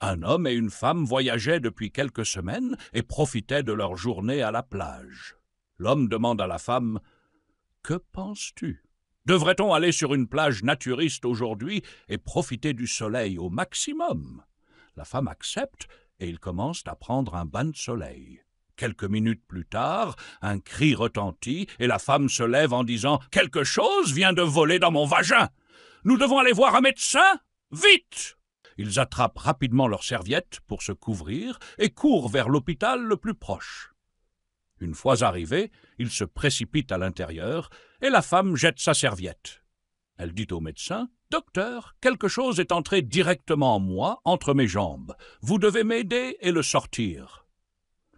Un homme et une femme voyageaient depuis quelques semaines et profitaient de leur journée à la plage. L'homme demande à la femme « Que penses-tu ? Devrait-on aller sur une plage naturiste aujourd'hui et profiter du soleil au maximum ?» La femme accepte et ils commencent à prendre un bain de soleil. Quelques minutes plus tard, un cri retentit et la femme se lève en disant « Quelque chose vient de voler dans mon vagin. Nous devons aller voir un médecin. Vite !» Ils attrapent rapidement leurs serviettes pour se couvrir et courent vers l'hôpital le plus proche. Une fois arrivés, ils se précipitent à l'intérieur et la femme jette sa serviette. Elle dit au médecin « Docteur, quelque chose est entré directement en moi, entre mes jambes. Vous devez m'aider et le sortir. »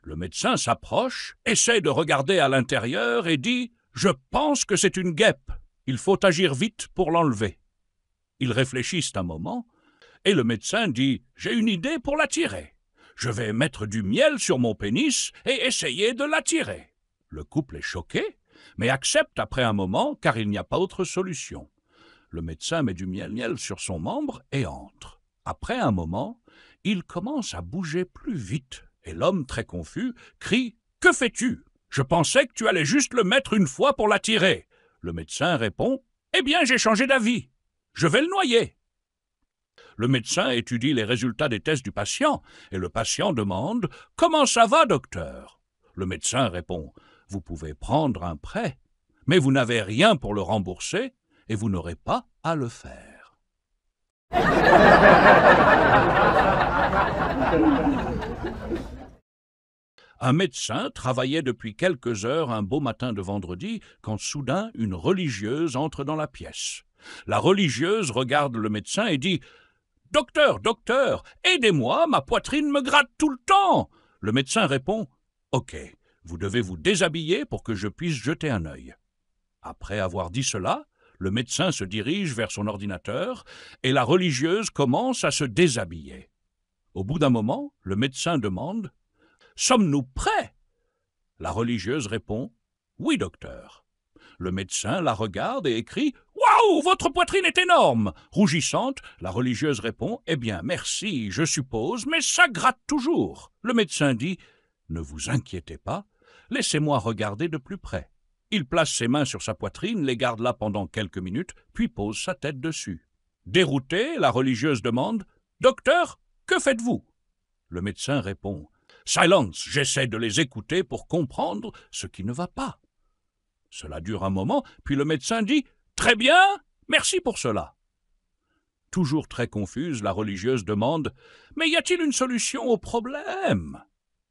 Le médecin s'approche, essaie de regarder à l'intérieur et dit « Je pense que c'est une guêpe. Il faut agir vite pour l'enlever. » Ils réfléchissent un moment et le médecin dit « J'ai une idée pour l'attirer. Je vais mettre du miel sur mon pénis et essayer de l'attirer. » Le couple est choqué, mais accepte après un moment car il n'y a pas autre solution. Le médecin met du miel sur son membre et entre. Après un moment, il commence à bouger plus vite et l'homme, très confus, crie « Que fais-tu ? Je pensais que tu allais juste le mettre une fois pour l'attirer. » Le médecin répond « Eh bien, j'ai changé d'avis. Je vais le noyer. » Le médecin étudie les résultats des tests du patient et le patient demande « Comment ça va, docteur ?» Le médecin répond « Vous pouvez prendre un prêt, mais vous n'avez rien pour le rembourser et vous n'aurez pas à le faire. » Un médecin travaillait depuis quelques heures un beau matin de vendredi quand soudain une religieuse entre dans la pièce. La religieuse regarde le médecin et dit « Docteur, docteur, aidez-moi, ma poitrine me gratte tout le temps !» Le médecin répond « Ok, vous devez vous déshabiller pour que je puisse jeter un œil. » Après avoir dit cela, le médecin se dirige vers son ordinateur et la religieuse commence à se déshabiller. Au bout d'un moment, le médecin demande « Sommes-nous prêts ?» La religieuse répond « Oui, docteur. » Le médecin la regarde et écrie « Waouh, votre poitrine est énorme !» Rougissante, la religieuse répond « Eh bien, merci, je suppose, mais ça gratte toujours. » Le médecin dit « Ne vous inquiétez pas, laissez-moi regarder de plus près. » Il place ses mains sur sa poitrine, les garde là pendant quelques minutes, puis pose sa tête dessus. Déroutée, la religieuse demande « Docteur, que faites-vous » Le médecin répond « Silence, j'essaie de les écouter pour comprendre ce qui ne va pas. » Cela dure un moment, puis le médecin dit « Très bien, merci pour cela. » Toujours très confuse, la religieuse demande « Mais y a-t-il une solution au problème ?»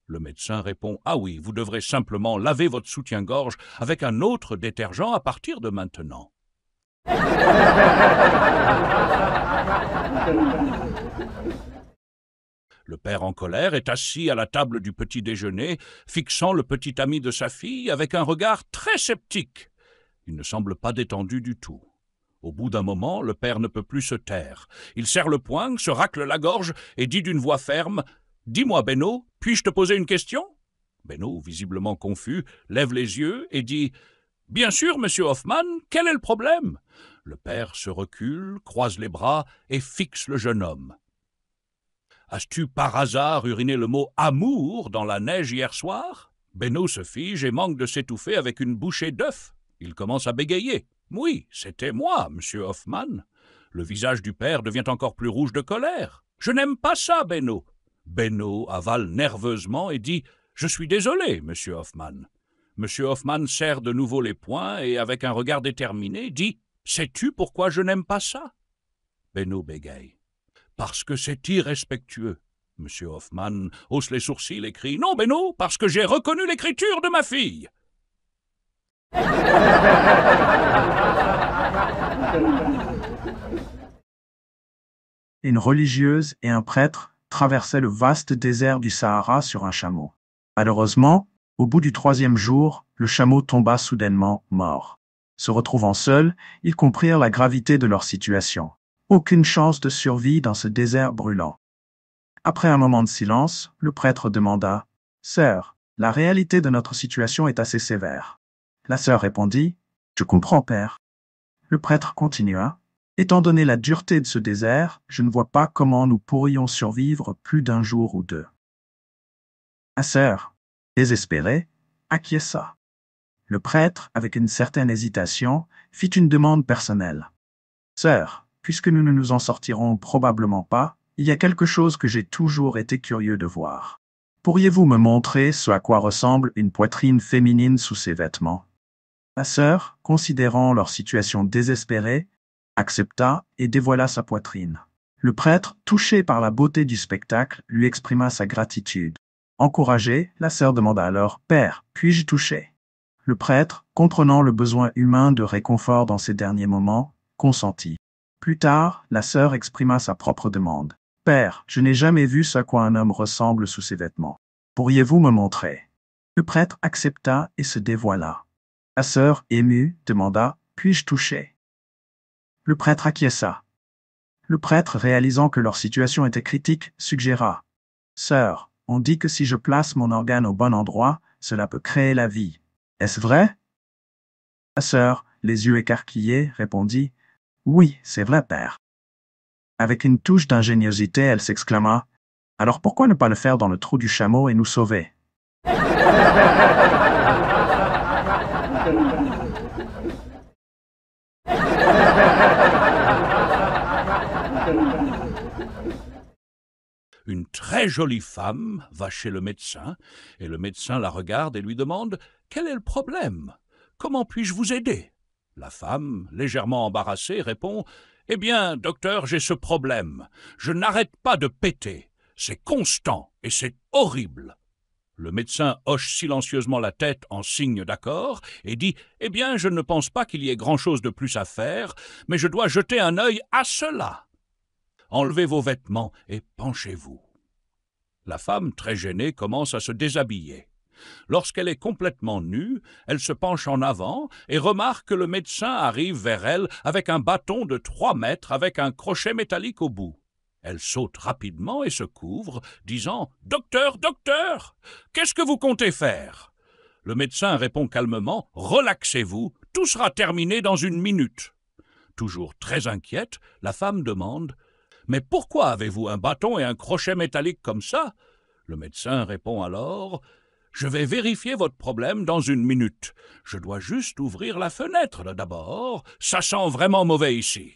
Le médecin répond « Ah oui, vous devrez simplement laver votre soutien-gorge avec un autre détergent à partir de maintenant. » Le père en colère est assis à la table du petit déjeuner, fixant le petit ami de sa fille avec un regard très sceptique. Il ne semble pas détendu du tout. Au bout d'un moment, le père ne peut plus se taire. Il serre le poing, se racle la gorge et dit d'une voix ferme « Dis-moi, Benno, puis-je te poser une question ?» Benno, visiblement confus, lève les yeux et dit « Bien sûr, monsieur Hoffmann, quel est le problème ?» Le père se recule, croise les bras et fixe le jeune homme. « As-tu par hasard uriné le mot « amour » dans la neige hier soir ?» Benno se fige et manque de s'étouffer avec une bouchée d'œuf. Il commence à bégayer. « Oui, c'était moi, monsieur Hoffmann. » Le visage du père devient encore plus rouge de colère. « Je n'aime pas ça, Benno. » Benno avale nerveusement et dit « Je suis désolé, monsieur Hoffmann. » Monsieur Hoffmann serre de nouveau les poings et, avec un regard déterminé, dit « Sais-tu pourquoi je n'aime pas ça ?» Benno bégaye. « Parce que c'est irrespectueux. » Monsieur Hoffmann hausse les sourcils et crie « Non, Benno, parce que j'ai reconnu l'écriture de ma fille !» Une religieuse et un prêtre traversaient le vaste désert du Sahara sur un chameau. Malheureusement, au bout du 3e jour, le chameau tomba soudainement mort. Se retrouvant seuls, ils comprirent la gravité de leur situation. Aucune chance de survie dans ce désert brûlant. Après un moment de silence, le prêtre demanda « Sœur, la réalité de notre situation est assez sévère. » La sœur répondit « Je comprends, père. » Le prêtre continua Étant donné la dureté de ce désert, je ne vois pas comment nous pourrions survivre plus d'un jour ou deux. Ma sœur, désespérée, acquiesça. Le prêtre, avec une certaine hésitation, fit une demande personnelle. Sœur, puisque nous ne nous en sortirons probablement pas, il y a quelque chose que j'ai toujours été curieux de voir. Pourriez-vous me montrer ce à quoi ressemble une poitrine féminine sous ses vêtements? Ma sœur, considérant leur situation désespérée, accepta et dévoila sa poitrine. Le prêtre, touché par la beauté du spectacle, lui exprima sa gratitude. Encouragée, la sœur demanda alors « Père, puis-je toucher ?» Le prêtre, comprenant le besoin humain de réconfort dans ces derniers moments, consentit. Plus tard, la sœur exprima sa propre demande. « Père, je n'ai jamais vu ce à quoi un homme ressemble sous ses vêtements. Pourriez-vous me montrer ?» Le prêtre accepta et se dévoila. La sœur, émue, demanda « Puis-je toucher ?» Le prêtre acquiesça. Le prêtre, réalisant que leur situation était critique, suggéra « Sœur, on dit que si je place mon organe au bon endroit, cela peut créer la vie. Est-ce vrai ?» La sœur, les yeux écarquillés, répondit « Oui, c'est vrai, père. » Avec une touche d'ingéniosité, elle s'exclama « Alors pourquoi ne pas le faire dans le trou du chameau et nous sauver ?» Une très jolie femme va chez le médecin, et le médecin la regarde et lui demande « Quel est le problème? Comment puis-je vous aider ?» La femme, légèrement embarrassée, répond « Eh bien, docteur, j'ai ce problème. Je n'arrête pas de péter. C'est constant et c'est horrible. » Le médecin hoche silencieusement la tête en signe d'accord et dit « Eh bien, je ne pense pas qu'il y ait grand-chose de plus à faire, mais je dois jeter un œil à cela. Enlevez vos vêtements et penchez-vous. » La femme, très gênée, commence à se déshabiller. Lorsqu'elle est complètement nue, elle se penche en avant et remarque que le médecin arrive vers elle avec un bâton de 3 mètres avec un crochet métallique au bout. Elle saute rapidement et se couvre, disant « Docteur, docteur, qu'est-ce que vous comptez faire ?» Le médecin répond calmement « Relaxez-vous, tout sera terminé dans 1 minute. » Toujours très inquiète, la femme demande « Mais pourquoi avez-vous un bâton et un crochet métallique comme ça ?» Le médecin répond alors « Je vais vérifier votre problème dans 1 minute. Je dois juste ouvrir la fenêtre d'abord. Ça sent vraiment mauvais ici. »